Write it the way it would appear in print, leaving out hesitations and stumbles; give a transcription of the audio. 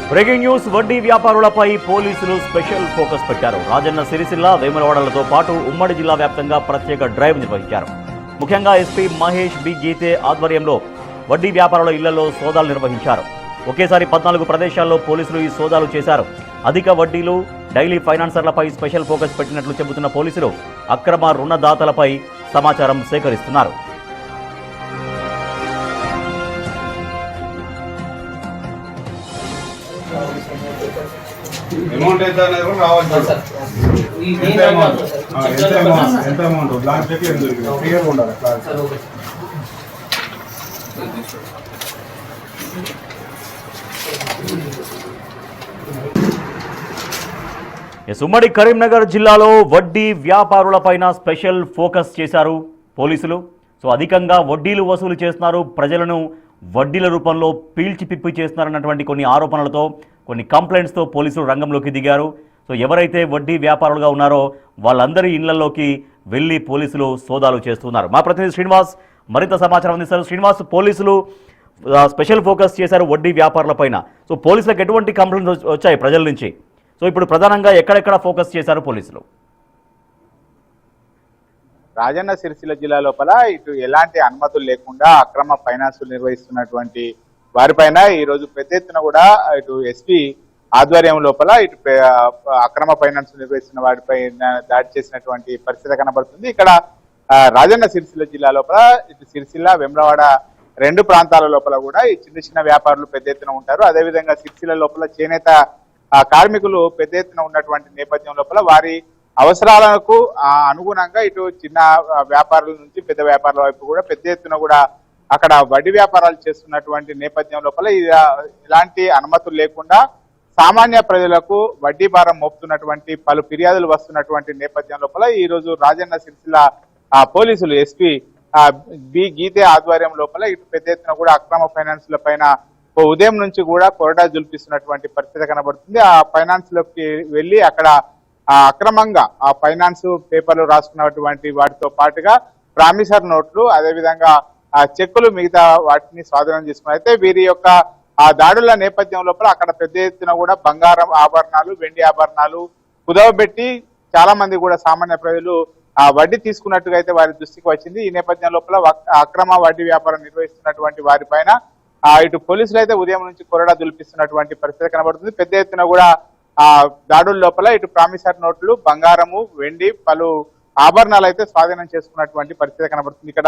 Breaking news. వడ్డీ వ్యాపారులపై పోలీసులు special focus పెట్టారు. రాజన్న సిరిసిల్ల, వేములవాడలతో పాటు ఉమ్మడి జిల్లా వ్యాప్తంగా ప్రత్యేక డ్రైవ్ నిర్వహించారు. ముఖ్యంగా ఎస్పీ మహేష్ బి గీతే ఆధ్వర్యంలో వడ్డీ వ్యాపారుల ఇళ్లలో సోదాలు నిర్వహించారు. ఒకేసారి 14 ప్రదేశాల్లో పోలీసులు ఈ సోదాలు చేశారు. అధిక వడ్డీలు, డైలీ ఫైనాన్సర్లపై స్పెషల్ ఫోకస్ పెట్టినట్లు చెబుతున్న పోలీసులు అక్రమ రుణదాతలపై సమాచారం సేకరిస్తున్నారు. అమౌంట్ ఎంత అనేది కూడా రావాలి. ఎంత అమౌంట్ బ్లాంక్ చెక్ ఎంత దొరికింది క్లియర్గా ఉండాలి. ఉమ్మడి కరీంనగర్ జిల్లాలో వడ్డీ వ్యాపారులపైన స్పెషల్ ఫోకస్ చేశారు పోలీసులు. అధికంగా వడ్డీలు వసూలు చేస్తున్నారు, ప్రజలను వడ్డీల రూపంలో పీల్చి పిప్పి చేస్తున్నారన్నటువంటి కొన్ని ఆరోపణలతో, కొన్ని కంప్లైంట్స్తో పోలీసులు రంగంలోకి దిగారు. ఎవరైతే వడ్డీ వ్యాపారులుగా ఉన్నారో వాళ్ళందరి ఇళ్లలోకి వెళ్ళి పోలీసులు సోదాలు చేస్తున్నారు. మా ప్రతినిధి శ్రీనివాస్ మరింత సమాచారం అందిస్తారు. శ్రీనివాస్, పోలీసులు స్పెషల్ ఫోకస్ చేశారు వడ్డీ వ్యాపారులపైన. పోలీసులకు ఎటువంటి కంప్లైంట్స్ వచ్చాయి ప్రజల నుంచి? ఇప్పుడు ప్రధానంగా ఎక్కడెక్కడ ఫోకస్ చేశారు పోలీసులు? రాజన్న సిరిసిల్ల జిల్లా లోపల ఇటు ఎలాంటి అనుమతులు లేకుండా అక్రమ ఫైనాన్సులు నిర్వహిస్తున్నటువంటి వారిపైన ఈ రోజు పెద్ద ఎత్తున కూడా ఇటు ఎస్పీ ఆధ్వర్యం లోపల ఇటు అక్రమ ఫైనాన్స్ నిర్వహిస్తున్న వారిపై దాడి చేసినటువంటి పరిస్థితి కనబడుతుంది. ఇక్కడ రాజన్న సిరిసిల్ల జిల్లా లోపల ఇటు సిరిసిల్ల, వేములవాడ 2 ప్రాంతాల లోపల కూడా ఈ చిన్న చిన్న వ్యాపారులు పెద్ద ఎత్తున ఉంటారు. అదేవిధంగా సిరిసిల్ల లోపల చేనేత కార్మికులు పెద్ద ఎత్తున ఉన్నటువంటి నేపథ్యం లోపల వారి అవసరాలకు అనుగుణంగా ఇటు చిన్న వ్యాపారుల నుంచి పెద్ద వ్యాపారుల వైపు కూడా పెద్ద ఎత్తున కూడా అక్కడ వడ్డీ వ్యాపారాలు చేస్తున్నటువంటి నేపథ్యం లోపల ఇలాంటి అనుమతులు లేకుండా సామాన్య ప్రజలకు వడ్డీ భారం మోపుతున్నటువంటి పలు ఫిర్యాదులు వస్తున్నటువంటి నేపథ్యం లోపల ఈ రోజు రాజన్న సిరిసిల్ల పోలీసులు ఎస్పీ బి గీతే ఆధ్వర్యం లోపల ఇటు పెద్ద ఎత్తున కూడా అక్రమ ఫైనాన్స్ల పైన ఉదయం నుంచి కూడా కొరడా జుల్పిస్తున్నటువంటి పరిస్థితి కనబడుతుంది. ఆ ఫైనాన్స్ లోకి వెళ్ళి అక్కడ అక్రమంగా ఆ ఫైనాన్స్ పేపర్లు రాసుకున్నటువంటి వాటితో పాటుగా ప్రామిసర్ నోట్లు, అదేవిధంగా ఆ చెక్కులు, మిగతా వాటిని స్వాధీనం చేసుకున్నారు. అయితే వీరి యొక్క ఆ దాడుల నేపథ్యం లోపల అక్కడ పెద్ద ఎత్తున కూడా బంగారం ఆభరణాలు, వెండి ఆభరణాలు కుదవబెట్టి చాలా మంది కూడా సామాన్య ప్రజలు ఆ వడ్డీ తీసుకున్నట్టుగా అయితే వారి దృష్టికి వచ్చింది. ఈ నేపథ్యం లోపల అక్రమ వడ్డీ వ్యాపారం నిర్వహిస్తున్నటువంటి వారిపైన ఇటు పోలీసులు అయితే ఉదయం నుంచి కొరడా దులిపిస్తున్నటువంటి పరిస్థితి కనబడుతుంది. పెద్ద ఎత్తున కూడా దాడుల లోపల ఇటు ప్రామిసర్ నోట్లు, బంగారము, వెండి, పలు ఆభరణాలు అయితే స్వాధీనం చేసుకున్నటువంటి పరిస్థితి కనబడుతుంది. ఇక్కడ